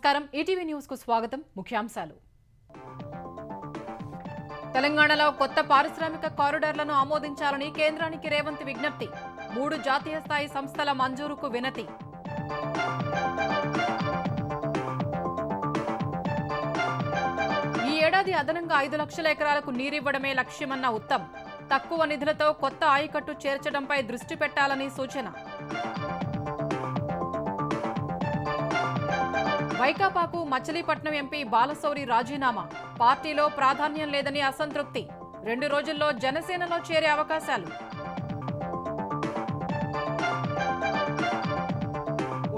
నమస్కారం ETV news కు స్వాగతం ముఖ్యాంశాలు తెలంగాణలో కొత్త పారిశ్రామిక కారిడార్లను ఆమోదించాలని కేంద్రానికి రేవంత్ విజ్ఞప్తి 3 జాతీయ స్థాయి సంస్థల మంజూరుకు వినతి ఈ ఏడాది అదనంగా 5 లక్షల ఎకరాలకు నీరివ్వడమే లక్ష్యమన్న ఉత్తమ్ తక్కువ నిధులతో కొత్త ఆయకట్టు చేర్చడంపై దృష్టి పెట్టాలని సూచన వైకాపాకు మచిలీపట్నం ఎంపీ బాలశౌరి రాజీనామా పార్టీలో ప్రాధాన్యం లేదని అసంతృప్తి 2 రోజుల్లో జనసేనలో చేరే అవకాశాలు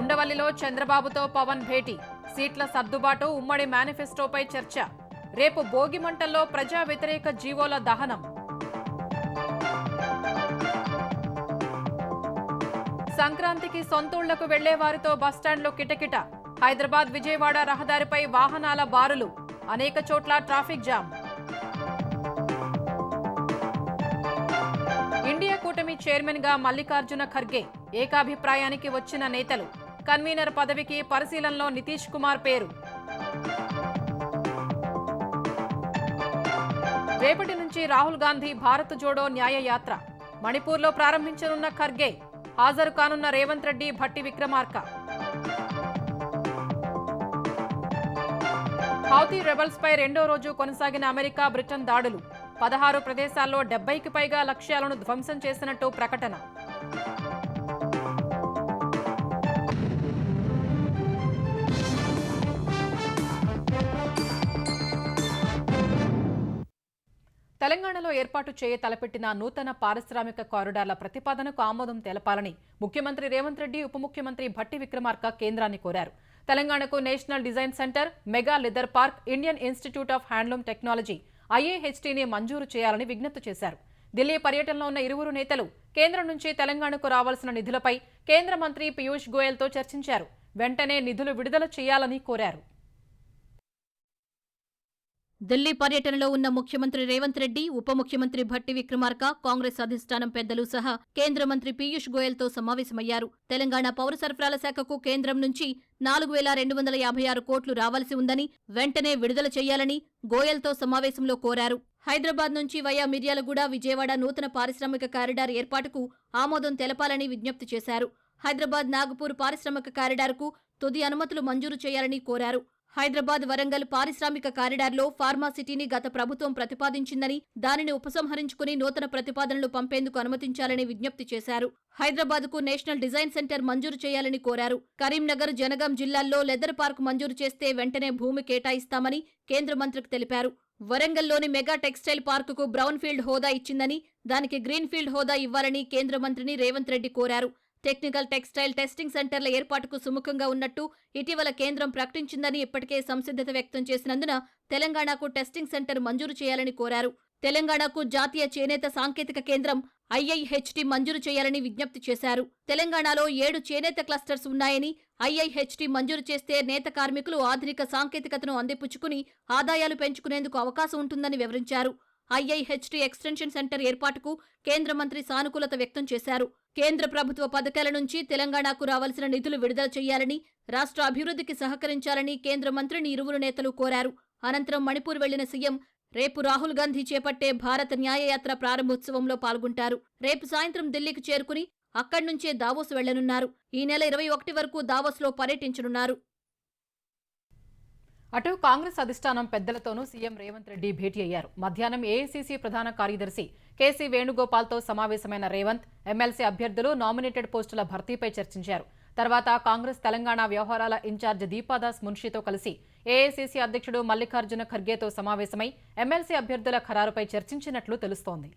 ఉండవల్లిలో చంద్రబాబుతో పవన్ భేటీ సీట్ల సర్దుబాటు ఉమ్మడి మేనిఫెస్టోపై చర్చ రేపు భోగిమంటల్లో ప్రజా వ్యతిరేక జీవోల దహనం సంక్రాంతికి సొంతూళ్లకు వెళ్లే వారితో బస్టాండ్లో కిటకిట హైదరాబాద్ విజయవాడ రహదారిపై వాహనాల బారులు అనేక చోట్ల ట్రాఫిక్ జామ్ ఇండియా కూటమి చైర్మన్ గా మల్లికార్జున ఖర్గే ఏకాభిప్రాయానికి వచ్చిన నేతలు కన్వీనర్ పదవికి పరిశీలనలో నితీష్ కుమార్ పేరు రేపటి నుంచి రాహుల్ గాంధీ భారత్ జోడో న్యాయ యాత్ర మణిపూర్లో ప్రారంభించనున్న ఖర్గే హాజరు కానున్న రేవంత్ రెడ్డి భట్టి విక్రమార్క హౌతీ రెబల్స్ పై 2వ రోజు కొనసాగిన అమెరికా బ్రిటన్ దాడులు 16 ప్రదేశాల్లో 70కి పైగా లక్ష్యాలను ధ్వంసం చేసినట్టు ప్రకటన తెలంగాణలో ఏర్పాటు చేయ తలపెట్టిన నూతన పారిశ్రామిక కారిడార్ల ప్రతిపాదనకు ఆమోదం తెలపాలని ముఖ్యమంత్రి రేవంత్ రెడ్డి ఉప ముఖ్యమంత్రి భట్టి విక్రమార్క కేంద్రాన్ని కోరారు తెలంగాణకు national design centre mega leather park Indian institute of handloom technology ఐఏహెచ్టీని మంజూరు చేయాలని విజ్ఞప్తి చేశారు ఢిల్లీ పర్యటనలో ఉన్న ఇరువురు నేతలు కేంద్రం నుంచి తెలంగాణకు రావాల్సిన నిధులపై కేంద్ర మంత్రి పీయూష్ గోయల్తో చర్చించారు వెంటనే నిధులు విడుదల చేయాలని కోరారు ఢిల్లీ పర్యటనలో ఉన్న ముఖ్యమంత్రి రేవంత్ రెడ్డి ఉప ముఖ్యమంత్రి భట్టి విక్రమార్క కాంగ్రెస్ అధిష్టానం పెద్దలు సహా కేంద్ర మంత్రి పీయూష్ గోయల్తో సమావేశమయ్యారు తెలంగాణ పౌర సరఫరాల శాఖకు కేంద్రం నుంచి 4,256 కోట్లు రావాల్సి ఉందని వెంటనే విడుదల చేయాలని గోయల్తో సమావేశంలో కోరారు హైదరాబాద్ నుంచి వయా మిర్యాలగూడ విజయవాడ నూతన పారిశ్రామిక కారిడార్ ఏర్పాటుకు ఆమోదం తెలపాలని విజ్ఞప్తి చేశారు హైదరాబాద్ నాగపూర్ పారిశ్రామిక కారిడార్కు తుది అనుమతులు మంజూరు చేయాలని కోరారు హైదరాబాద్ వరంగల్ పారిశ్రామిక కారిడార్లో ఫార్మా సిటీని గత ప్రభుత్వం ప్రతిపాదించిందని దానిని ఉపసంహరించుకుని నూతన ప్రతిపాదనలు పంపేందుకు అనుమతించాలని విజ్ఞప్తి చేశారు హైదరాబాద్కు నేషనల్ డిజైన్ సెంటర్ మంజూరు చేయాలని కోరారు కరీంనగర్ జనగాం జిల్లాల్లో లెదర్ పార్క్ మంజూరు చేస్తే వెంటనే భూమి కేటాయిస్తామని కేంద్ర మంత్రికి తెలిపారు వరంగల్లోని మెగా టెక్స్టైల్ పార్కుకు బ్రౌన్ ఫీల్డ్ హోదా ఇచ్చిందని దానికి గ్రీన్ ఫీల్డ్ హోదా ఇవ్వాలని కేంద్ర మంత్రిని రేవంత్ రెడ్డి కోరారు టెక్నికల్ టెక్స్టైల్ టెస్టింగ్ సెంటర్ల ఏర్పాటుకు సుముఖంగా ఉన్నట్టు ఇటీవల కేంద్రం ప్రకటించిందని ఇప్పటికే సంసిద్ధత వ్యక్తం చేసినందున తెలంగాణకు టెస్టింగ్ సెంటర్ మంజూరు చేయాలని కోరారు తెలంగాణకు జాతీయ చేనేత సాంకేతిక కేంద్రం ఐఐహెచ్టీ మంజూరు చేయాలని విజ్ఞప్తి చేశారు తెలంగాణలో 7 చేనేత క్లస్టర్స్ ఉన్నాయని ఐఐహెచ్టీ మంజూరు చేస్తే నేత కార్మికులు ఆధునిక సాంకేతికతను అందిపుచ్చుకుని ఆదాయాలు పెంచుకునేందుకు అవకాశం ఉంటుందని వివరించారు ఐఐహెచ్టీ ఎక్స్టెన్షన్ సెంటర్ ఏర్పాటుకు కేంద్ర మంత్రి సానుకూలత వ్యక్తం చేశారు కేంద్ర ప్రభుత్వ పథకాల నుంచి తెలంగాణకు రావాల్సిన నిధులు విడుదల చేయాలని రాష్ట్ర అభివృద్ధికి సహకరించాలని కేంద్ర మంత్రిని ఇరువురు నేతలు కోరారు అనంతరం మణిపూర్ వెళ్లిన సీఎం రేపు రాహుల్ గాంధీ చేపట్టే భారత న్యాయయాత్ర ప్రారంభోత్సవంలో పాల్గొంటారు రేపు సాయంత్రం ఢిల్లీకి చేరుకుని అక్కడి నుంచే దావోస్ వెళ్లనున్నారు ఈ నెల 21 వరకు దావోస్లో పర్యటించనున్నారు అటు కాంగ్రెస్ అధిష్టానం పెద్దలతోనూ సీఎం రేవంత్ రెడ్డి భేటీ అయ్యారు మధ్యాహ్నం ఏఐసీసీ ప్రధాన కార్యదర్శి కేసీ వేణుగోపాల్తో సమావేశమైన రేవంత్ ఎమ్మెల్సీ అభ్యర్థులు నామినేటెడ్ పోస్టుల భర్తీపై చర్చించారు తర్వాత కాంగ్రెస్ తెలంగాణ వ్యవహారాల ఇన్ఛార్జ్ దీపాదాస్ మున్షితో కలిసి ఏఐసీసీ అధ్యక్షుడు మల్లికార్జున ఖర్గేతో సమావేశమై ఎమ్మెల్సీ అభ్యర్థుల ఖరారుపై చర్చించినట్లు తెలుస్తోంది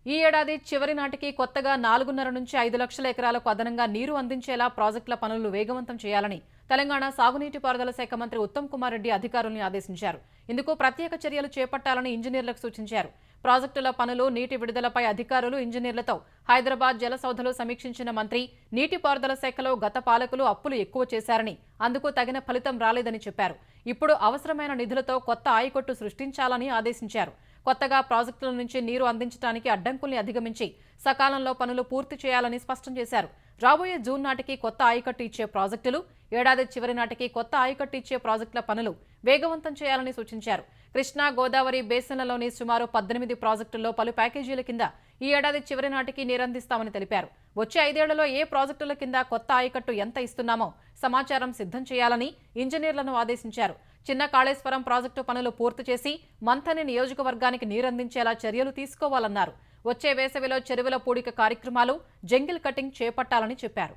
ఈ ఏడాది చివరి నాటికి కొత్తగా 4.5 నుంచి 5 లక్షల ఎకరాలకు అదనంగా నీరు అందించేలా ప్రాజెక్టుల పనులు వేగవంతం చేయాలని తెలంగాణ సాగునీటి పారుదల శాఖ మంత్రి ఉత్తమ్ కుమార్ రెడ్డి అధికారుల్ని ఆదేశించారు ఇందుకు ప్రత్యేక చర్యలు చేపట్టాలని ఇంజనీర్లకు సూచించారు ప్రాజెక్టుల పనులు నీటి విడుదలపై అధికారులు ఇంజనీర్లతో హైదరాబాద్ జలసౌధలో సమీక్షించిన మంత్రి నీటిపారుదల శాఖలో గత పాలకులు అప్పులు ఎక్కువ చేశారని అందుకు తగిన ఫలితం రాలేదని చెప్పారు ఇప్పుడు అవసరమైన నిధులతో కొత్త ఆయకట్టు సృష్టించాలని ఆదేశించారు కొత్తగా ప్రాజెక్టుల నుంచి నీరు అందించడానికి అడ్డంకుల్ని అధిగమించి సకాలంలో పనులు పూర్తి చేయాలని స్పష్టం చేశారు రాబోయే జూన్ నాటికి కొత్త ఆయకట్టు ఇచ్చే ప్రాజెక్టులు, ఏడాది చివరి నాటికి కొత్త ఆయకట్టు ఇచ్చే ప్రాజెక్టుల పనులు వేగవంతం చేయాలని సూచించారు. కృష్ణా, గోదావరి బేసిన్లలోని సుమారు 18 ప్రాజెక్టుల్లో పలు ప్యాకేజీల కింద ఈ ఏడాది చివరి నాటికి నీరందిస్తామని తెలిపారు. వచ్చే 5 ఏళ్లలో ఏ ప్రాజెక్టుల కింద కొత్త ఆయకట్టు ఎంత ఇస్తున్నామో సమాచారం సిద్ధం చేయాలని ఇంజనీర్లను ఆదేశించారు. చిన్న కాళేశ్వరం ప్రాజెక్టు పనులు పూర్తి చేసి మంథని నియోజకవర్గానికి నీరందించేలా చర్యలు తీసుకోవాలన్నారు. వచ్చే వేసవిలో చెరువుల పూడిక కార్యక్రమాలు, జంగిల్ కటింగ్ చేపట్టాలని చెప్పారు.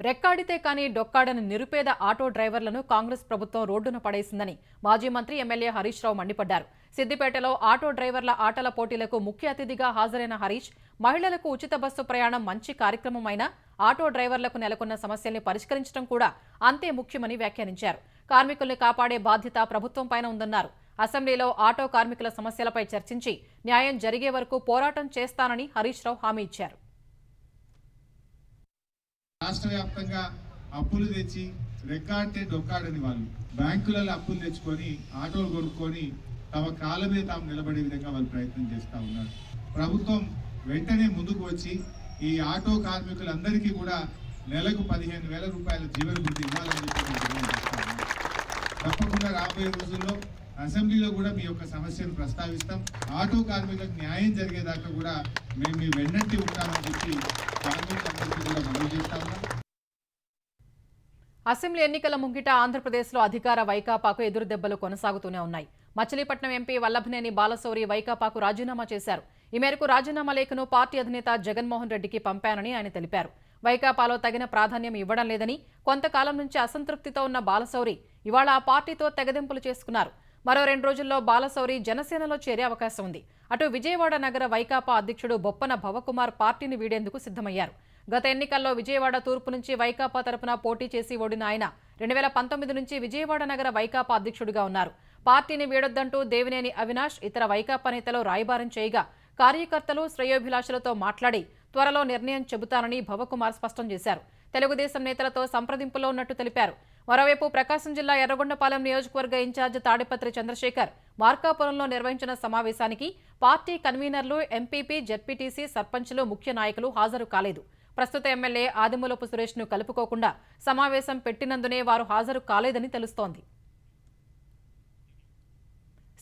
రెక్కాడితే కానీ డొక్కాడని నిరుపేద ఆటో డ్రైవర్లను కాంగ్రెస్ ప్రభుత్వం రోడ్డున పడేసిందని మాజీ మంత్రి ఎమ్మెల్యే హరీష్ రావు మండిపడ్డారు. సిద్దిపేటలో ఆటో డ్రైవర్ల ఆటల పోటీలకు ముఖ్య అతిథిగా హాజరైన హరీష్, మహిళలకు ఉచిత బస్సు ప్రయాణం మంచి కార్యక్రమమైనా ఆటో డ్రైవర్లకు నెలకొన్న సమస్యల్ని పరిష్కరించడం కూడా అంతే ముఖ్యమని వ్యాఖ్యానించారు. కార్మికుల్ని కాపాడే బాధ్యత ప్రభుత్వంపైన ఉందన్నారు. అసెంబ్లీలో ఆటో కార్మికుల సమస్యలపై చర్చించి న్యాయం జరిగే వరకు పోరాటం చేస్తానని హరీష్ రావు హామీ ఇచ్చారు. రాష్ట్ర వ్యాప్తంగా అప్పులు తెచ్చి రెక్కాడితే డొక్కాడని వాళ్ళు బ్యాంకులలో అప్పులు తెచ్చుకొని ఆటోలు కొనుక్కొని తమ కాళ్ళ మీద తాము నిలబడే విధంగా వాళ్ళు ప్రయత్నం చేస్తూ ఉన్నారు. ప్రభుత్వం వెంటనే ముందుకు వచ్చి ఈ ఆటో కార్మికులందరికీ కూడా నెలకు 15,000 రూపాయల జీవన భృతి ఇవ్వాలని చెప్పి తప్పకుండా రాబోయే రోజుల్లో అసెంబ్లీలో కూడా మీ యొక్క సమస్యను ప్రస్తావిస్తాం. ఆటో కార్మికులకు న్యాయం జరిగేదాకా కూడా మేము మీ వెన్నంటి ఉంటామని చెప్పి అసెంబ్లీ ఎన్నికల ముంగిట ఆంధ్రప్రదేశ్లో అధికార వైకాపాకు ఎదురుదెబ్బలు కొనసాగుతూనే ఉన్నాయి. మచిలీపట్నం ఎంపీ వల్లభనేని బాలశౌరి వైకాపాకు రాజీనామా చేశారు. ఈ మేరకు రాజీనామా లేఖను పార్టీ అధినేత జగన్మోహన్ రెడ్డికి పంపానని ఆయన తెలిపారు. వైకాపాలో తగిన ప్రాధాన్యం ఇవ్వడం లేదని, కొంతకాలం నుంచి అసంతృప్తితో ఉన్న బాలశౌరి ఇవాళ ఆ పార్టీతో తెగదెంపులు చేసుకున్నారు. మరో 2 రోజుల్లో బాలశౌరి జనసేనలో చేరే అవకాశం ఉంది. అటు విజయవాడ నగర వైకాపా అధ్యక్షుడు బొప్పన భవకుమార్ పార్టీని వీడేందుకు సిద్ధమయ్యారు. గత ఎన్నికల్లో విజయవాడ తూర్పు నుంచి వైకాపా తరపున పోటీ చేసి ఓడిన ఆయన 2019 నుంచి విజయవాడ నగర వైకాపా అధ్యక్షుడిగా ఉన్నారు. పార్టీని వీడొద్దంటూ దేవినేని అవినాష్ ఇతర వైకాపా నేతలు రాయబారం చేయగా కార్యకర్తలు, శ్రేయోభిలాషులతో మాట్లాడి త్వరలో నిర్ణయం చెబుతానని భవకుమార్ స్పష్టం చేశారు. తెలుగుదేశం నేతలతో సంప్రదింపులో ఉన్నట్టు తెలిపారు. మరోవైపు ప్రకాశం జిల్లా ఎర్రగొండపాలెం నియోజకవర్గ ఇన్ఛార్జ్ తాడిపత్రి చంద్రశేఖర్ మార్కాపురంలో నిర్వహించిన సమావేశానికి పార్టీ కన్వీనర్లు, ఎంపీపీ, జెడ్పీటీసీ, సర్పంచ్లు, ముఖ్య నాయకులు హాజరు కాలేదు. ప్రస్తుత ఎమ్మెల్యే ఆదిమూలపు సురేష్ను కలుపుకోకుండా సమావేశం పెట్టినందునే వారు హాజరు కాలేదని తెలుస్తోంది.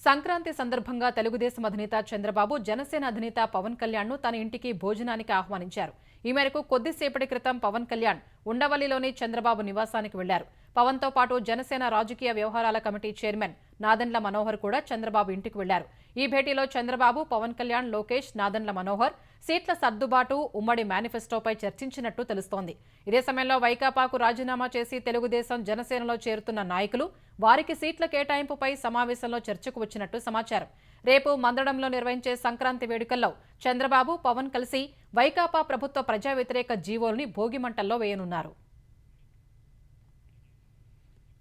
సంక్రాంతి సందర్భంగా తెలుగుదేశం అధినేత చంద్రబాబు జనసేన అధినేత పవన్ కళ్యాణ్ను తన ఇంటికి భోజనానికి ఆహ్వానించారు. ఈ మేరకు కొద్దిసేపటి క్రితం పవన్ కళ్యాణ్ ఉండవల్లిలోని చంద్రబాబు నివాసానికి వెళ్లారు. పవన్తో పాటు జనసేన రాజకీయ వ్యవహారాల కమిటీ చైర్మన్ నాదెండ్ల మనోహర్ కూడా చంద్రబాబు ఇంటికి వెళ్లారు. ఈ భేటీలో చంద్రబాబు, పవన్ కళ్యాణ్, లోకేష్, నాదెండ్ల మనోహర్ సీట్ల సర్దుబాటు, ఉమ్మడి మేనిఫెస్టోపై చర్చించినట్టు తెలుస్తోంది. ఇదే సమయంలో వైకాపాకు రాజీనామా చేసి తెలుగుదేశం, జనసేనలో చేరుతున్న నాయకులు వారికి సీట్ల కేటాయింపుపై సమావేశంలో చర్చకు వచ్చినట్టు సమాచారం. రేపు మందడంలో నిర్వహించే సంక్రాంతి వేడుకల్లో చంద్రబాబు, పవన్ కలిసి వైకాపా ప్రభుత్వ ప్రజా వ్యతిరేక జీవోల్ని భోగిమంటల్లో వేయనున్నారు.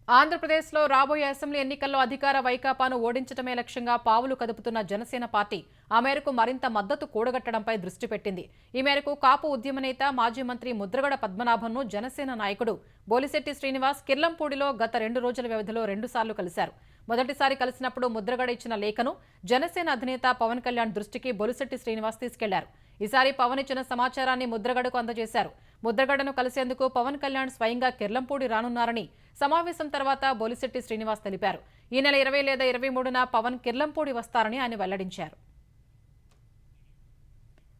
ఆంధ్రప్రదేశ్లో రాబోయే అసెంబ్లీ ఎన్నికల్లో అధికార వైకాపాను ఓడించడమే లక్ష్యంగా పావులు కదుపుతున్న జనసేన పార్టీ ఆ మేరకు మరింత మద్దతు కూడగట్టడంపై దృష్టి పెట్టింది. ఈ మేరకు కాపు ఉద్యమ నేత, మాజీ మంత్రి ముద్రగడ పద్మనాభంను జనసేన నాయకుడు బోలిశెట్టి శ్రీనివాస్ కిర్లంపూడిలో గత 2 రోజుల వ్యవధిలో 2 సార్లు కలిశారు. మొదటిసారి కలిసినప్పుడు ముద్రగడ ఇచ్చిన లేఖను జనసేన అధినేత పవన్ కళ్యాణ్ దృష్టికి బొలిశెట్టి శ్రీనివాస్ తీసుకెళ్లారు. ఈసారి పవన్ ఇచ్చిన సమాచారాన్ని ముద్రగడకు అందజేశారు. ముద్రగడను కలిసేందుకు పవన్ కళ్యాణ్ స్వయంగా కిర్లంపూడి రానున్నారని సమావేశం తర్వాత బొలిశెట్టి శ్రీనివాస్ తెలిపారు. ఈ నెల 20 లేదా 23న పవన్ కిర్లంపూడి వస్తారని ఆయన వెల్లడించారు.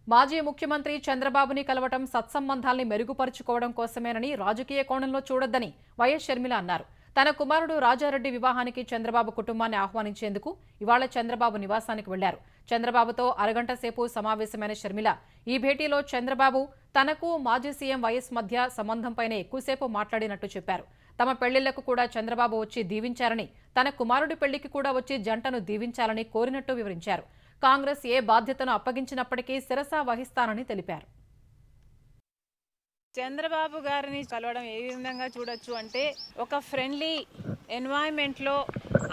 మాజీ ముఖ్యమంత్రి చంద్రబాబుని కలవటం సత్సంబంధాల్ని మెరుగుపరుచుకోవడం కోసమేనని, రాజకీయ కోణంలో చూడొద్దని వైఎస్ షర్మిల అన్నారు. తన కుమారుడు రాజారెడ్డి వివాహానికి చంద్రబాబు కుటుంబాన్ని ఆహ్వానించేందుకు ఇవాళ చంద్రబాబు నివాసానికి వెళ్లారు. చంద్రబాబుతో అరగంట సేపు సమావేశమైన షర్మిల ఈ భేటీలో చంద్రబాబు తనకు మాజీ సీఎం వైఎస్ మధ్య సంబంధంపైనే ఎక్కువసేపు మాట్లాడినట్టు చెప్పారు. తమ పెళ్లిళ్లకు కూడా చంద్రబాబు వచ్చి దీవించారని, తన కుమారుడి పెళ్లికి కూడా వచ్చి జంటను దీవించాలని కోరినట్టు వివరించారు. కాంగ్రెస్ ఏ బాధ్యతను అప్పగించినప్పటికీ శిరసా వహిస్తానని తెలిపారు. చంద్రబాబు గారిని కలవడం ఏ విధంగా చూడొచ్చు అంటే, ఒక ఫ్రెండ్లీ ఎన్వైరన్మెంట్ లో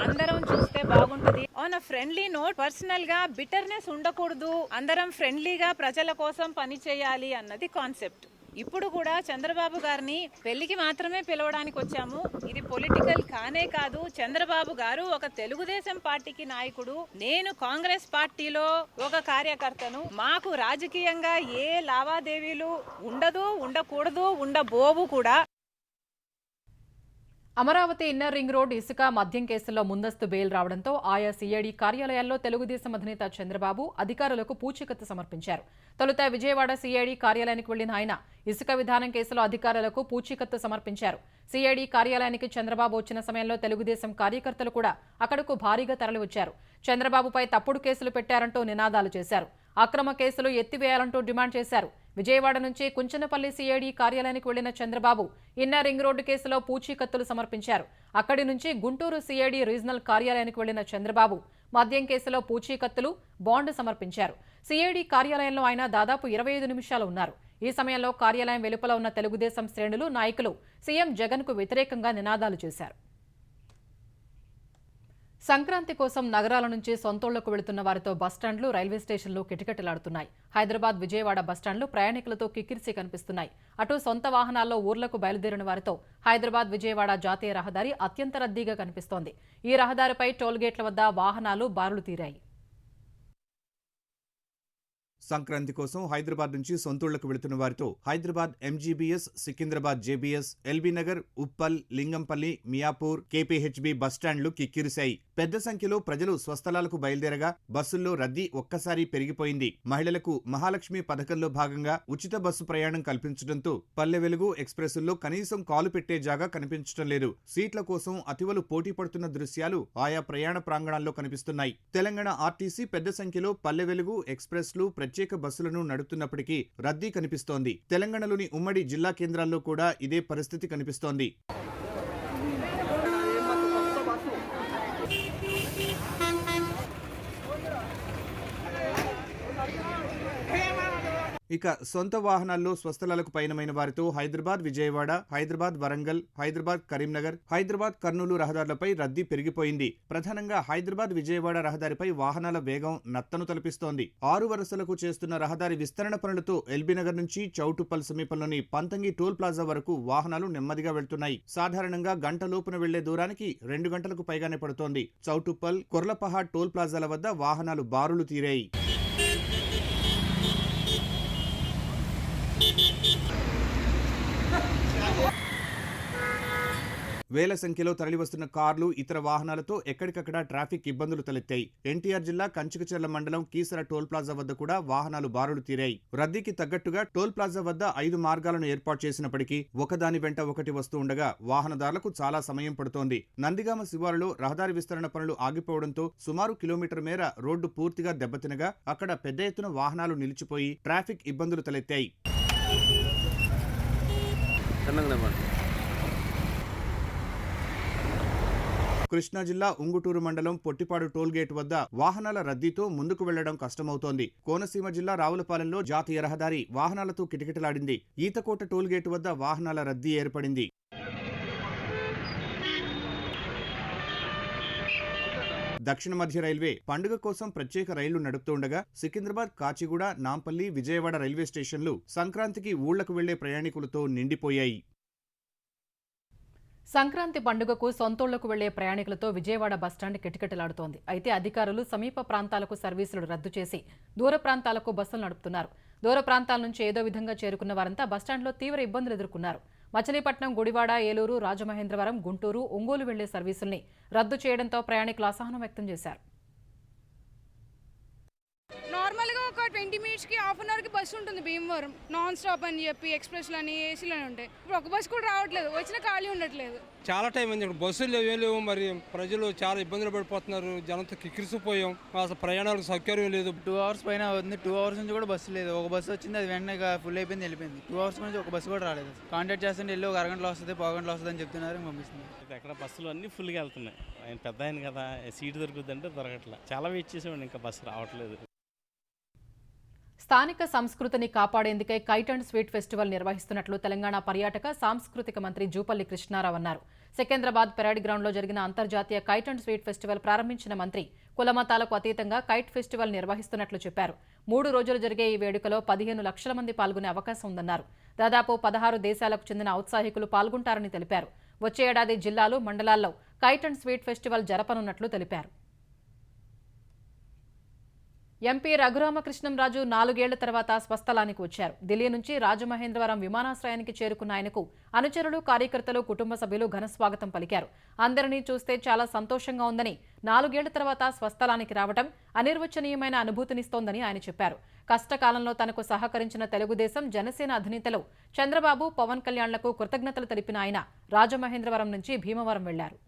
అందరం చూస్తే బాగుంటుంది. On a friendly note, personal గా బిటర్నెస్ ఉండకూడదు, అందరం ఫ్రెండ్లీగా ప్రజల కోసం పని చేయాలి అన్నది కాన్సెప్ట్. ఇప్పుడు కూడా చంద్రబాబు గారిని పెళ్లికి మాత్రమే పిలవడానికి వచ్చాము. ఇది పొలిటికల్ కానే కాదు. చంద్రబాబు గారు ఒక తెలుగుదేశం పార్టీకి నాయకుడు, నేను కాంగ్రెస్ పార్టీలో ఒక కార్యకర్తను. మాకు రాజకీయంగా ఏ లావాదేవీలు ఉండదు, ఉండకూడదు, ఉండబోవు కూడా. అమరావతి ఇన్నర్ రింగ్ రోడ్ ఇసుక మద్యం కేసుల్లో ముందస్తు బెయిల్ రావడంతో ఆయా సీఐడీ కార్యాలయాల్లో తెలుగుదేశం అధినేత చంద్రబాబు అధికారులకు పూచీకత్తు సమర్పించారు. తొలుత విజయవాడ సీఐడీ కార్యాలయానికి వెళ్లిన ఆయన ఇసుక విధానం కేసులో అధికారులకు పూచీకత్తు సమర్పించారు. సీఐడీ కార్యాలయానికి చంద్రబాబు వచ్చిన సమయంలో తెలుగుదేశం కార్యకర్తలు కూడా అక్కడకు భారీగా తరలివచ్చారు. చంద్రబాబుపై తప్పుడు కేసులు పెట్టారంటూ నినాదాలు చేశారు. అక్రమ కేసులు ఎత్తివేయాలంటూ డిమాండ్ చేశారు. విజయవాడ నుంచి కుంచనపల్లి సీఐడీ కార్యాలయానికి వెళ్లిన చంద్రబాబు ఇన్నర్ రింగ్ రోడ్డు కేసులో పూచీకత్తులు సమర్పించారు. అక్కడి నుంచి గుంటూరు సీఐడీ రీజనల్ కార్యాలయానికి వెళ్లిన చంద్రబాబు మద్యం కేసులో పూచీకత్తులు, బాండ్ సమర్పించారు. సీఐడీ కార్యాలయంలో ఆయన దాదాపు 25 నిమిషాలు ఉన్నారు. ఈ సమయంలో కార్యాలయం వెలుపల ఉన్న తెలుగుదేశం శ్రేణులు, నాయకులు సీఎం జగన్కు వ్యతిరేకంగా నినాదాలు చేశారు. సంక్రాంతి కోసం నగరాల నుంచి సొంతోళ్లకు వెళుతున్న వారితో బస్టాండ్లు, రైల్వే స్టేషన్లు కిటకిటలాడుతున్నాయి. హైదరాబాద్, విజయవాడ బస్టాండ్లు ప్రయాణికులతో కిక్కిరిసి కనిపిస్తున్నాయి. అటు సొంత వాహనాల్లో ఊర్లకు బయలుదేరిన వారితో హైదరాబాద్, విజయవాడ జాతీయ రహదారి అత్యంత రద్దీగా కనిపిస్తోంది. ఈ రహదారిపై టోల్గేట్ల వద్ద వాహనాలు బారులు తీరాయి. సంక్రాంతి కోసం హైదరాబాద్ నుంచి సొంతూళ్లకు వెళుతున్న వారితో Hyderabad MGBS, Secunderabad JBS, LB Nagar, Uppal, Lingampalli, Miyapur, KPHB బస్టాండ్లు కిక్కిరిశాయి. పెద్ద సంఖ్యలో ప్రజలు స్వస్థలాలకు బయలుదేరగా బస్సుల్లో రద్దీ ఒక్కసారి పెరిగిపోయింది. మహిళలకు మహాలక్ష్మి పథకంలో భాగంగా ఉచిత బస్సు ప్రయాణం కల్పించడంతో పల్లె వెలుగు ఎక్స్ప్రెస్ల్లో కనీసం కాలు పెట్టే జాగా కనిపించడం లేదు. సీట్ల కోసం అతివలు పోటీ పడుతున్న దృశ్యాలు ఆయా ప్రయాణ ప్రాంగణాల్లో కనిపిస్తున్నాయి. తెలంగాణ ఆర్టీసీ పెద్ద సంఖ్యలో పల్లె వెలుగు ఎక్స్ప్రెస్లు ప్రత్యేక బస్సులను నడుపుతున్నప్పటికీ రద్దీ కనిపిస్తోంది. తెలంగాణలోని ఉమ్మడి జిల్లా కేంద్రాల్లో కూడా ఇదే పరిస్థితి కనిపిస్తోంది. ఇక సొంత వాహనాల్లో స్వస్థలాలకు పయనమైన వారితో హైదరాబాద్, విజయవాడ, హైదరాబాద్, వరంగల్, హైదరాబాద్, కరీంనగర్, హైదరాబాద్, కర్నూలు రహదారులపై రద్దీ పెరిగిపోయింది. ప్రధానంగా హైదరాబాద్, విజయవాడ రహదారిపై వాహనాల వేగం నత్తను తలపిస్తోంది. 6 వరుసలకు చేస్తున్న రహదారి విస్తరణ పనులతో ఎల్బీనగర్ నుంచి చౌటుప్పల్ సమీపంలోని పంతంగి టోల్ ప్లాజా వరకు వాహనాలు నెమ్మదిగా వెళ్తున్నాయి. సాధారణంగా గంట లోపున వెళ్లే దూరానికి 2 గంటలకు పైగానే పడుతోంది. చౌటుప్పల్, కొర్లపహాడ్ టోల్ ప్లాజాల వద్ద వాహనాలు బారులు తీరాయి. వేల సంఖ్యలో తరలివస్తున్న కార్లు, ఇతర వాహనాలతో ఎక్కడికక్కడ ట్రాఫిక్ ఇబ్బందులు తలెత్తాయి. ఎన్టీఆర్ జిల్లా కంచికచర్ల మండలం కీసర టోల్ ప్లాజా వద్ద కూడా వాహనాలు బారులు తీరాయి. రద్దీకి తగ్గట్టుగా టోల్ ప్లాజా వద్ద 5 మార్గాలను ఏర్పాటు చేసినప్పటికీ ఒకదాని వెంట ఒకటి వస్తూ ఉండగా వాహనదారులకు చాలా సమయం పడుతోంది. నందిగామ శివారులో రహదారి విస్తరణ పనులు ఆగిపోవడంతో సుమారు కిలోమీటర్ మేర రోడ్డు పూర్తిగా దెబ్బతినగా అక్కడ పెద్ద ఎత్తున వాహనాలు నిలిచిపోయి ట్రాఫిక్ ఇబ్బందులు తలెత్తాయి. కృష్ణా జిల్లా ఉంగుటూరు మండలం పొట్టిపాడు టోల్ గేట్ వద్ద వాహనాల రద్దీతో ముందుకు వెళ్లడం కష్టమవుతోంది. కోనసీమ జిల్లా రావులపాలెంలో జాతీయ రహదారి వాహనాలతో కిటకిటలాడింది. ఈతకోట టోల్ గేట్ వద్ద వాహనాల రద్దీ ఏర్పడింది. దక్షిణ మధ్య రైల్వే పండుగ కోసం ప్రత్యేక రైళ్లు నడుపుతుండగా సికింద్రాబాద్, కాచిగూడ, నాంపల్లి, విజయవాడ రైల్వే స్టేషన్లు సంక్రాంతికి ఊళ్లకు వెళ్లే ప్రయాణికులతో నిండిపోయాయి. సంక్రాంతి పండుగకు సొంతోళ్లకు వెళ్లే ప్రయాణికులతో విజయవాడ బస్టాండ్ కిటకిటలాడుతోంది. అయితే అధికారులు సమీప ప్రాంతాలకు సర్వీసులు రద్దు చేసి దూర ప్రాంతాలకు బస్సులు నడుపుతున్నారు. దూర ప్రాంతాల నుంచి ఏదో విధంగా చేరుకున్న వారంతా బస్టాండ్లో తీవ్ర ఇబ్బందులు ఎదుర్కొన్నారు. మచిలీపట్నం, గుడివాడ, ఏలూరు, రాజమహేంద్రవరం, గుంటూరు, ఒంగోలు వెళ్లే సర్వీసుల్ని రద్దు చేయడంతో ప్రయాణికులు అసహనం వ్యక్తం చేశారు. నార్మల్గా ఒక 20 మినిట్స్కి హాఫ్ అన్ అవర్కి బస్సు ఉంటుంది భీమవరం, నాన్ స్టాప్ అని చెప్పి ఎక్స్ప్రెస్లు అని, ఏసీలు అని ఉంటాయి. ఇప్పుడు ఒక బస్సు కూడా రావట్లేదు, వచ్చిన ఖాళీ ఉండట్లేదు. చాలా టైం అయింది, ఇప్పుడు బస్సులు లేవు. మరి ప్రజలు చాలా ఇబ్బందులు పడిపోతున్నారు. జనంతో కిక్కిరిసిపోయాం. అసలు ప్రయాణాలకు సౌకర్యం లేదు. 2 అవర్స్ పైన అవుతుంది. 2 అవర్స్ నుంచి కూడా బస్సు లేదు. ఒక బస్సు వచ్చింది, అది వెంటనే ఫుల్ అయిపోయింది, వెళ్ళిపోయింది. 2 అవర్స్ నుంచి ఒక బస్సు కూడా రాలేదు. కాంటాక్ట్ చేస్తుంటే వెళ్ళి ఒక అరగంటలో వస్తుంది, పావుగంటలో వస్తుంది అని చెప్తున్నారు, పంపిస్తున్నారు. ఎక్కడ బస్సులు అన్నీ ఫుల్గా వెళ్తున్నాయి. ఆయన పెద్ద ఆయన కదా, సీటు దొరుకుతుందంటే దొరకట్లేదు. చాలా వెయిట్ చేసేవాడిని, ఇంకా బస్సు రావట్లేదు. స్థానిక సంస్కృతిని కాపాడేందుకే కైట్ అండ్ స్వీట్ ఫెస్టివల్ నిర్వహిస్తున్నట్లు తెలంగాణ పర్యాటక సాంస్కృతిక మంత్రి జూపల్లి కృష్ణారావు అన్నారు. సికింద్రాబాద్ పెరేడ్ గ్రౌండ్లో జరిగిన అంతర్జాతీయ కైట్ అండ్ స్వీట్ ఫెస్టివల్ ప్రారంభించిన మంత్రి కులమతాలకు అతీతంగా కైట్ ఫెస్టివల్ నిర్వహిస్తున్నట్లు చెప్పారు. 3 రోజులు జరిగే ఈ వేడుకలో 15 లక్షల మంది పాల్గొనే అవకాశం ఉందన్నారు. దాదాపు 16 దేశాలకు చెందిన ఔత్సాహికులు పాల్గొంటారని తెలిపారు. వచ్చే ఏడాది జిల్లాలు, మండలాల్లో కైట్ అండ్ స్వీట్ ఫెస్టివల్ జరపనున్నట్లు తెలిపారు. ఎంపీ రఘురామకృష్ణంరాజు 4 ఏళ్ల తర్వాత స్వస్థలానికి వచ్చారు. ఢిల్లీ నుంచి రాజమహేంద్రవరం విమానాశ్రయానికి చేరుకున్న ఆయనకు అనుచరులు, కార్యకర్తలు, కుటుంబ సభ్యులు ఘనస్వాగతం పలికారు. అందరినీ చూస్తే చాలా సంతోషంగా ఉందని, 4 ఏళ్ల తర్వాత స్వస్థలానికి రావడం అనిర్వచనీయమైన అనుభూతినిస్తోందని ఆయన చెప్పారు. కష్టకాలంలో తనకు సహకరించిన తెలుగుదేశం, జనసేన అధినేతలు చంద్రబాబు, పవన్ కళ్యాణ్లకు కృతజ్ఞతలు తెలిపిన ఆయన రాజమహేంద్రవరం నుంచి భీమవరం వెళ్లారు.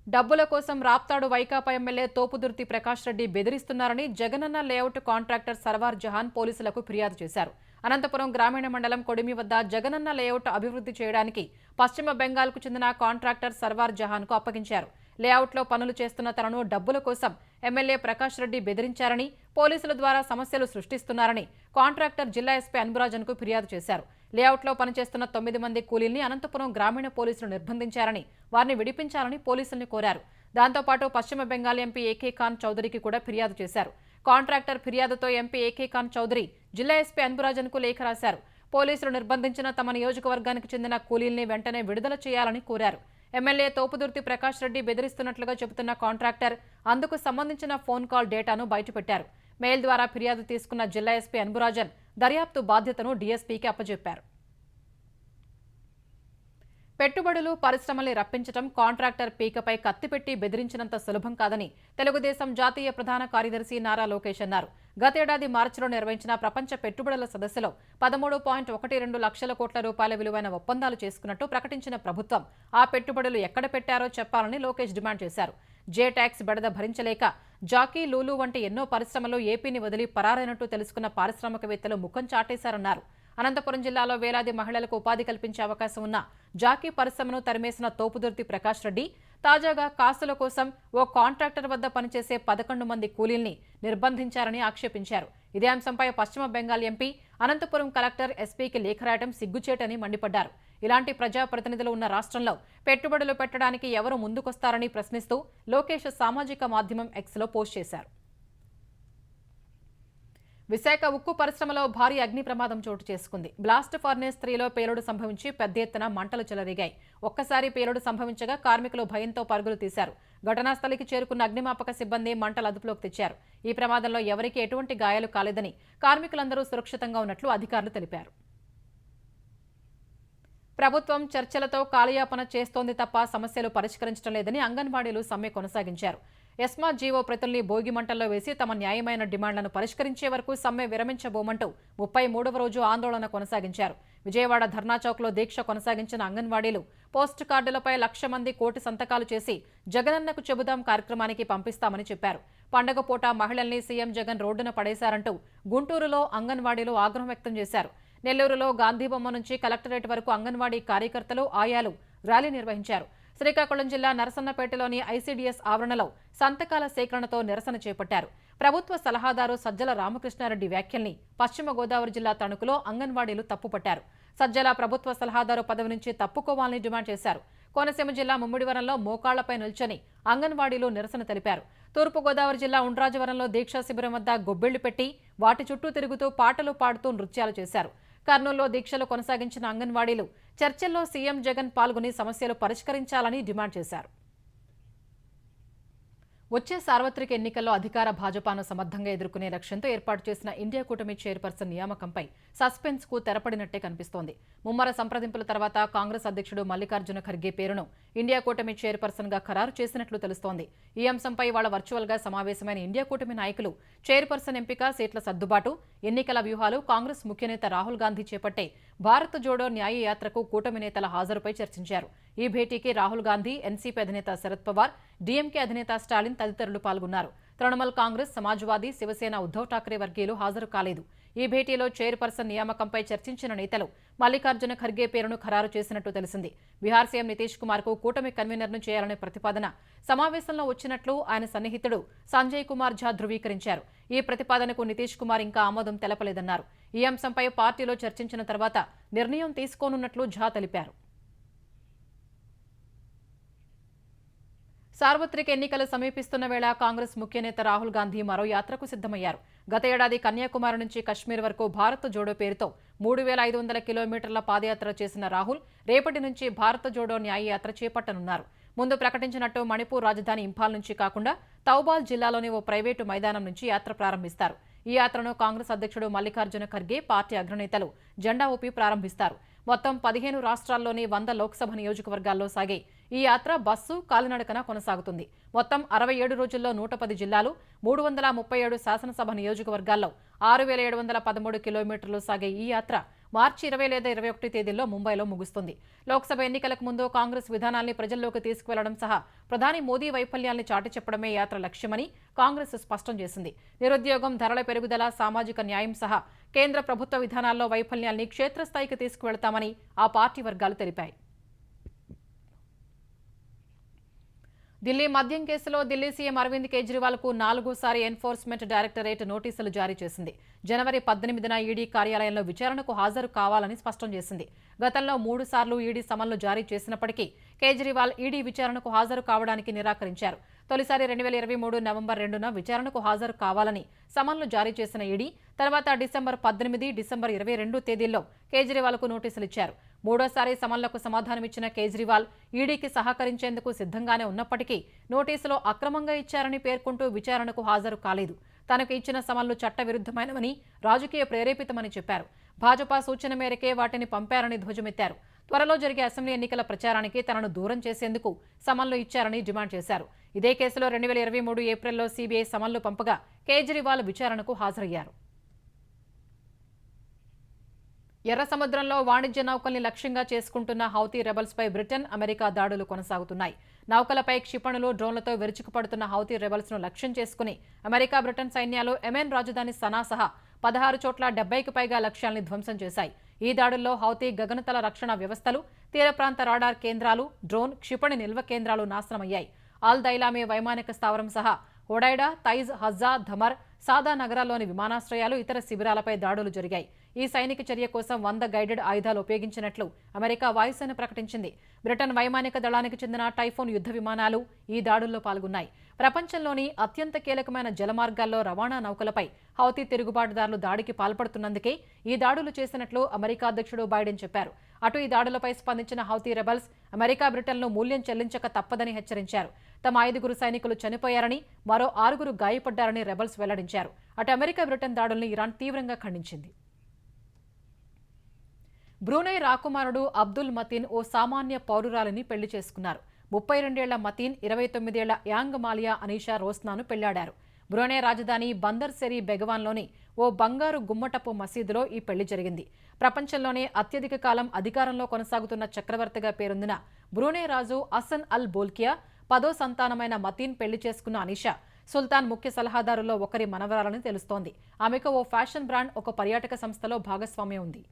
డబ్బుల కోసం రాప్తాడు వైకాపా ఎమ్మెల్యే తోపుదుర్తి ప్రకాష్ రెడ్డి బెదిరిస్తున్నారని జగనన్న లేఅవుట్ కాంట్రాక్టర్ సర్వార్ జహాన్ పోలీసులకు ఫిర్యాదు చేశారు. అనంతపురం గ్రామీణ మండలం కొడిమి వద్ద జగనన్న లేఅవుట్ అభివృద్ధి చేయడానికి పశ్చిమ బెంగాల్కు చెందిన కాంట్రాక్టర్ సర్వార్ జహాన్కు అప్పగించారు. లేఅవుట్లో పనులు చేస్తున్న తనను డబ్బుల కోసం ఎమ్మెల్యే ప్రకాష్ రెడ్డి బెదిరించారని, పోలీసుల ద్వారా సమస్యలు సృష్టిస్తున్నారని కాంట్రాక్టర్ జిల్లా ఎస్పీ అన్బురాజన్కు ఫిర్యాదు చేశారు. లేఅవుట్లో పనిచేస్తున్న 9 మంది కూలీల్ని అనంతపురం గ్రామీణ పోలీసులు నిర్బంధించారని, వారిని విడిపించాలని పోలీసుల్ని కోరారు. దాంతోపాటు పశ్చిమ బెంగాల్ ఎంపీ ఏకే ఖాన్ చౌదరికి కూడా ఫిర్యాదు చేశారు. కాంట్రాక్టర్ ఫిర్యాదుతో ఎంపీ ఏకే ఖాన్ చౌదరి జిల్లా ఎస్పీ అన్బురాజన్కు లేఖ రాశారు. పోలీసులు నిర్బంధించిన తమ నియోజకవర్గానికి చెందిన కూలీల్ని వెంటనే విడుదల చేయాలని కోరారు. ఎమ్మెల్యే తోపుదుర్తి ప్రకాష్ రెడ్డి బెదిరిస్తున్నట్లుగా చెబుతున్న కాంట్రాక్టర్ అందుకు సంబంధించిన ఫోన్ కాల్ డేటాను బయటపెట్టారు. మెయిల్ ద్వారా ఫిర్యాదు తీసుకున్న జిల్లా ఎస్పీ అన్బురాజన్ దర్యాప్తు బాధ్యతను డీఎస్పీకి అప్పచెప్పారు. పెట్టుబడులు, పరిశ్రమల్ని రప్పించడం కాంట్రాక్టర్ పీకపై కత్తిపెట్టి బెదిరించినంత సులభం కాదని తెలుగుదేశం జాతీయ ప్రధాన కార్యదర్శి నారా లోకేష్ అన్నారు. గతేడాది మార్చిలో నిర్వహించిన ప్రపంచ పెట్టుబడుల సదస్సులో 13.12 లక్షల కోట్ల రూపాయల విలువైన ఒప్పందాలు చేసుకున్నట్టు ప్రకటించిన ప్రభుత్వం ఆ పెట్టుబడులు ఎక్కడ పెట్టారో చెప్పాలని లోకేష్ డిమాండ్ చేశారు. జే ట్యాక్స్ బెడద భరించలేక జాకీ, లూలు వంటి ఎన్నో పరిశ్రమలు ఏపీని వదిలి పరారైనట్టు తెలుసుకున్న పారిశ్రామికవేత్తలు ముఖం చాటేశారన్నారు. అనంతపురం జిల్లాలో వేలాది మహిళలకు ఉపాధి కల్పించే అవకాశం ఉన్న జాకీ పరిశ్రమను తరిమేసిన తోపుదుర్తి ప్రకాష్ రెడ్డి తాజాగా కాసుల కోసం ఓ కాంట్రాక్టర్ వద్ద పనిచేసే 11 మంది కూలీల్ని నిర్బంధించారని ఆక్షేపించారు. ఇదే అంశంపై పశ్చిమ బెంగాల్ ఎంపీ అనంతపురం కలెక్టర్ ఎస్పీకి లేఖ రాయడం సిగ్గుచేటని మండిపడ్డారు. ఇలాంటి ప్రజాప్రతినిధులు ఉన్న రాష్ట్రంలో పెట్టుబడులు పెట్టడానికి ఎవరు ముందుకొస్తారని ప్రశ్నిస్తూ లోకేష్ సామాజిక మాధ్యమం ఎక్స్లో పోస్ట్ చేశారు. విశాఖ ఉక్కు పరిశ్రమలో భారీ అగ్ని ప్రమాదం చోటు చేసుకుంది. బ్లాస్ట్ ఫర్నేస్ 3లో పేలుడు సంభవించి పెద్ద ఎత్తున మంటలు చెలరేగాయి. ఒక్కసారి పేలుడు సంభవించగా కార్మికులు భయంతో పరుగులు తీశారు. ఘటనా స్థలికి చేరుకున్న అగ్నిమాపక సిబ్బంది మంటలు అదుపులోకి తెచ్చారు. ఈ ప్రమాదంలో ఎవరికీ ఎటువంటి గాయాలు కాలేదని, కార్మికులందరూ సురక్షితంగా ఉన్నట్లు అధికారులు తెలిపారు. ప్రభుత్వం చర్చలతో కాలయాపన చేస్తోంది తప్ప సమస్యలు పరిష్కరించడం లేదని అంగన్వాడీలు సమ్మె కొనసాగించారు. ఎస్మా జీవో ప్రతుల్ని భోగి మంటల్లో వేసి తమ న్యాయమైన డిమాండ్లను పరిష్కరించే వరకు సమ్మె విరమించబోమంటూ 33వ రోజు ఆందోళన కొనసాగించారు. విజయవాడ ధర్నా చౌక్లో దీక్ష కొనసాగించిన అంగన్వాడీలు పోస్ట్ కార్డులపై 1,00,000 మంది కోటి సంతకాలు చేసి జగనన్నకు చెబుదాం కార్యక్రమానికి పంపిస్తామని చెప్పారు. పండగ పూట మహిళల్ని సీఎం జగన్ రోడ్డున పడేశారంటూ గుంటూరులో అంగన్వాడీలు ఆగ్రహం వ్యక్తం చేశారు. నెల్లూరులో గాంధీబొమ్మ నుంచి కలెక్టరేట్ వరకు అంగన్వాడీ కార్యకర్తలు, ఆయాలు ర్యాలీ నిర్వహించారు. శ్రీకాకుళం జిల్లా నరసన్నపేటలోని ఐసీడీఎస్ ఆవరణలో సంతకాల సేకరణతో నిరసన చేపట్టారు. ప్రభుత్వ సలహాదారు సజ్జల రామకృష్ణారెడ్డి వ్యాఖ్యల్ని పశ్చిమ గోదావరి జిల్లా తణుకులో అంగన్వాడీలు తప్పుపట్టారు. సజ్జల ప్రభుత్వ సలహాదారు పదవి నుంచి తప్పుకోవాలని డిమాండ్ చేశారు. కోనసీమ జిల్లా ముమ్మిడివరంలో మోకాళ్లపై నిల్చొని అంగన్వాడీలు నిరసన తెలిపారు. తూర్పుగోదావరి జిల్లా ఉండ్రాజవరంలో దీక్షా శిబిరం వద్ద గొబ్బిళ్లు పెట్టి వాటి చుట్టూ తిరుగుతూ పాటలు పాడుతూ నృత్యాలు చేశారు. కర్నూలులో దీక్షలు కొనసాగించిన అంగన్వాడీలు చర్చల్లో సీఎం జగన్ పాల్గొని సమస్యలు పరిష్కరించాలని డిమాండ్ చేశారు. వచ్చే సార్వత్రిక ఎన్నికల్లో అధికార భాజపాను సమర్థంగా ఎదుర్కొనే లక్ష్యంతో ఏర్పాటు చేసిన ఇండియా కూటమి చైర్పర్సన్ నియామకంపై సస్పెన్స్ కు తెరపడినట్టే కనిపిస్తోంది. ముమ్మర సంప్రదింపుల తర్వాత కాంగ్రెస్ అధ్యక్షుడు మల్లికార్జున ఖర్గే పేరును ఇండియా కూటమి చైర్పర్సన్ గా ఖరారు చేసినట్లు తెలుస్తోంది. ఈ అంశంపై ఇవాళ వర్చువల్ గా సమావేశమైన ఇండియా కూటమి నాయకులు చైర్పర్సన్ ఎంపిక, సీట్ల సర్దుబాటు, ఎన్నికల వ్యూహాలు, కాంగ్రెస్ ముఖ్యనేత రాహుల్ గాంధీ చేపట్టే భారత్ జోడో న్యాయ యాత్రకు కూటమి నేతల హాజరుపై చర్చించారు. ఈ భేటీకి రాహుల్ గాంధీ, ఎన్సీపీ అధినేత శరద్ పవార్, డీఎంకే అధినేత స్టాలిన్ తదితరులు పాల్గొన్నారు. తృణమూల్ కాంగ్రెస్, సమాజ్వాదీ, శివసేన, ఉద్దవ్ ఠాక్రే వర్గీయులు హాజరు కాలేదు. ఈ భేటీలో చైర్పర్సన్ నియామకంపై చర్చించిన నేతలు మల్లికార్జున ఖర్గే పేరును ఖరారు చేసినట్టు తెలిసింది. బీహార్ సీఎం నితీష్ కుమార్ కు కూటమి కన్వీనర్ను చేయాలనే ప్రతిపాదన సమావేశంలో వచ్చినట్లు ఆయన సన్నిహితుడు సంజయ్ కుమార్ ఝా ధృవీకరించారు. ఈ ప్రతిపాదనకు నితీష్ కుమార్ ఇంకా ఆమోదం తెలపలేదన్నారు. ఈ అంశంపై పార్టీలో చర్చించిన తర్వాత నిర్ణయం తీసుకోనున్నట్లు ఝా తెలిపారు. సార్వత్రిక ఎన్నికలు సమీపిస్తున్న వేళ కాంగ్రెస్ ముఖ్య నేత రాహుల్ గాంధీ మరో యాత్రకు సిద్ధమయ్యారు. గత ఏడాది కన్యాకుమారి నుంచి కశ్మీర్ వరకు భారత్ జోడో పేరుతో 3,500 కిలోమీటర్ల పాదయాత్ర చేసిన రాహుల్ రేపటి నుంచి భారత్ జోడో న్యాయ యాత్ర చేపట్టనున్నారు. ముందు ప్రకటించినట్టు మణిపూర్ రాజధాని ఇంఫాల్ నుంచి కాకుండా తౌబాల్ జిల్లాలోని ఓ ప్రైవేటు మైదానం నుంచి యాత్ర ప్రారంభిస్తారు. ఈ యాత్రను కాంగ్రెస్ అధ్యక్షుడు మల్లికార్జున ఖర్గే, పార్టీ అగ్రనేతలు జెండా ఊపి ప్రారంభిస్తారు. మొత్తం 15 రాష్ట్రాల్లోని 100 లోక్సభ నియోజకవర్గాల్లో సాగే ఈ యాత్ర బస్సు, కాలినడకన కొనసాగుతుంది. మొత్తం 67 రోజుల్లో 110 జిల్లాలు, 337 శాసనసభ నియోజకవర్గాల్లో 6,713 కిలోమీటర్లు సాగే ఈ యాత్ర మార్చి 20 లేదా 21 తేదీల్లో ముంబైలో ముగుస్తుంది. లోక్సభ ఎన్నికలకు ముందు కాంగ్రెస్ విధానాల్ని ప్రజల్లోకి తీసుకువెళ్లడం సహా ప్రధాని మోదీ వైఫల్యాల్ని చాటి చెప్పడమే యాత్ర లక్ష్యమని కాంగ్రెస్ స్పష్టం చేసింది. నిరుద్యోగం, ధరల పెరుగుదల, సామాజిక న్యాయం సహా కేంద్ర ప్రభుత్వ విధానాల్లో వైఫల్యాల్ని క్షేత్రస్థాయికి తీసుకువెళ్తామని ఆ పార్టీ వర్గాలు తెలిపాయి. ఢిల్లీ మద్యం కేసులో ఢిల్లీ సీఎం అరవింద్ కేజ్రీవాల్కు 4సారి ఎన్ఫోర్స్మెంట్ డైరెక్టరేట్ నోటీసులు జారీ చేసింది. జనవరి 18న ఈడీ కార్యాలయంలో విచారణకు హాజరు కావాలని స్పష్టం చేసింది. గతంలో 3 సార్లు ఈడీ సమన్లు జారీ చేసినప్పటికీ కేజ్రీవాల్ ఈడీ విచారణకు హాజరు కావడానికి నిరాకరించారు. తొలిసారి 2023 నవంబర్ 2న విచారణకు హాజరు కావాలని సమన్లు జారీ చేసిన ఈడీ తర్వాత డిసెంబర్ 18, డిసెంబర్ 22 తేదీల్లో కేజ్రీవాల్కు నోటీసులు ఇచ్చారు. మూడోసారి సమన్లకు సమాధానమిచ్చిన కేజ్రీవాల్ ఈడీకి సహకరించేందుకు సిద్ధంగానే ఉన్నప్పటికీ నోటీసులో అక్రమంగా ఇచ్చారని పేర్కొంటూ విచారణకు హాజరు కాలేదు. తనకు ఇచ్చిన సమన్లు చట్టవిరుద్ధమైనవని, రాజకీయ ప్రేరేపితమని చెప్పారు. భాజపా సూచన మేరకే వాటిని పంపారని ధ్వజమెత్తారు. త్వరలో జరిగే అసెంబ్లీ ఎన్నికల ప్రచారానికి తనను దూరం చేసేందుకు సమన్లు ఇచ్చారని డిమాండ్ చేశారు. ఇదే కేసులో 2023 ఏప్రిల్లో సీబీఐ సమన్లు పంపగా కేజ్రీవాల్ విచారణకు హాజరయ్యారు. ఎర్ర సముద్రంలో వాణిజ్య నౌకల్ని లక్ష్యంగా చేసుకుంటున్న హౌతీ రెబల్స్పై బ్రిటన్, అమెరికా దాడులు కొనసాగుతున్నాయి. నౌకలపై క్షిపణులు, డ్రోన్లతో విరుచుకుపడుతున్న హౌతీ రెబల్స్ను లక్ష్యం చేసుకుని అమెరికా, బ్రిటన్ సైన్యాలు యెమెన్ రాజధాని సనా సహా 16 చోట్ల 70కి పైగా లక్ష్యాల్ని ధ్వంసం చేశాయి. ఈ దాడుల్లో హౌతీ గగనతల రక్షణ వ్యవస్థలు, తీర ప్రాంత రాడార్ కేంద్రాలు, డ్రోన్, క్షిపణి నిల్వ కేంద్రాలు నాశనమయ్యాయి. ఆల్ దైలామే వైమానిక స్థావరం సహా హొడైడా, తైజ్, హజ్జా, ధమర్, సాదా నగరాల్లోని విమానాశ్రయాలు, ఇతర శిబిరాలపై దాడులు జరిగాయి. ఈ సైనిక చర్య కోసం 100 గైడెడ్ ఆయుధాలు ఉపయోగించినట్లు అమెరికా వాయుసేన ప్రకటించింది. బ్రిటన్ వైమానిక దళానికి చెందిన టైఫోన్ యుద్ధ విమానాలు ఈ దాడుల్లో పాల్గొన్నాయి. ప్రపంచంలోని అత్యంత కీలకమైన జలమార్గాల్లో రవాణా నౌకలపై హౌతీ తిరుగుబాటుదారులు దాడికి పాల్పడుతున్నందుకే ఈ దాడులు చేసినట్లు అమెరికా అధ్యక్షుడు బైడెన్ చెప్పారు. అటు ఈ దాడులపై స్పందించిన హౌతీ రెబల్స్ అమెరికా, బ్రిటన్లు మూల్యం చెల్లించక తప్పదని హెచ్చరించారు. తమ 5 సైనికులు చనిపోయారని, మరో 6 గాయపడ్డారని రెబల్స్ వెల్లడించారు. అటు అమెరికా, బ్రిటన్ దాడుల్ని ఇరాన్ తీవ్రంగా ఖండించింది. బ్రూనై రాకుమారుడు అబ్దుల్ మతీన్ ఓ సామాన్య పౌరురాలిని పెళ్లి చేసుకున్నారు. 32 ఏళ్ల మతీన్ 29 ఏళ్ల యాంగ్ మాలియా అనీషా రోస్నాను పెళ్లాడారు. బ్రూనై రాజధాని బందర్ సెరీ బెగవాన్లోని ఓ బంగారు గుమ్మటపు మసీదులో ఈ పెళ్లి జరిగింది. ప్రపంచంలోనే అత్యధిక కాలం అధికారంలో కొనసాగుతున్న చక్రవర్తిగా పేరొందిన బ్రూనై రాజు హసన్ అల్ బోల్కియా 10వ సంతానమైన మతీన్ పెళ్లి చేసుకున్న అనీషా సుల్తాన్ ముఖ్య సలహాదారుల్లో ఒకరి మనవరాలని తెలుస్తోంది. ఆమెకు ఓ ఫ్యాషన్ బ్రాండ్, ఒక పర్యాటక సంస్థలో భాగస్వామ్యం ఉంది.